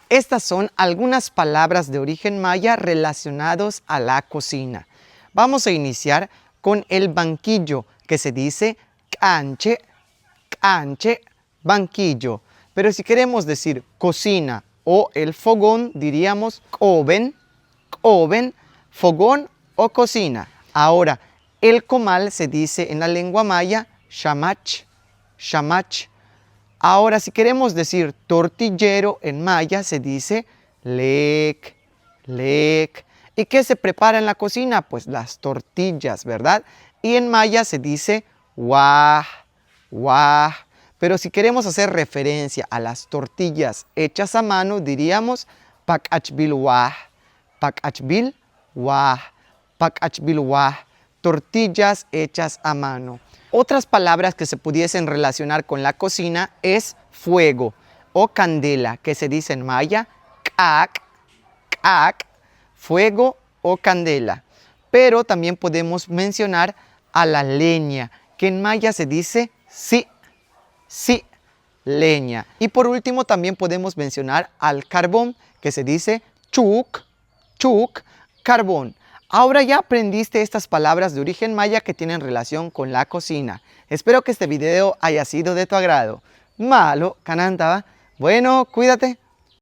Estas son algunas palabras de origen maya relacionados a la cocina. Vamos a iniciar con el banquillo, que se dice canche, canche, banquillo. Pero si queremos decir cocina o el fogón, diríamos oven, oven, fogón o cocina. Ahora, el comal se dice en la lengua maya shamach, shamach. Ahora, si queremos decir tortillero en maya, se dice lek, lek. ¿Y qué se prepara en la cocina? Pues las tortillas, ¿verdad? Y en maya se dice wah, wah. Pero si queremos hacer referencia a las tortillas hechas a mano, diríamos pakachbil wah, pakachbil wah, pakachbil wah. Tortillas hechas a mano. Otras palabras que se pudiesen relacionar con la cocina es fuego o candela, que se dice en maya kak, kak, fuego o candela. Pero también podemos mencionar a la leña, que en maya se dice si, si, leña. Y por último también podemos mencionar al carbón, que se dice chuk, chuk, carbón. Ahora ya aprendiste estas palabras de origen maya que tienen relación con la cocina. Espero que este video haya sido de tu agrado. Malo, kananta. Bueno, cuídate.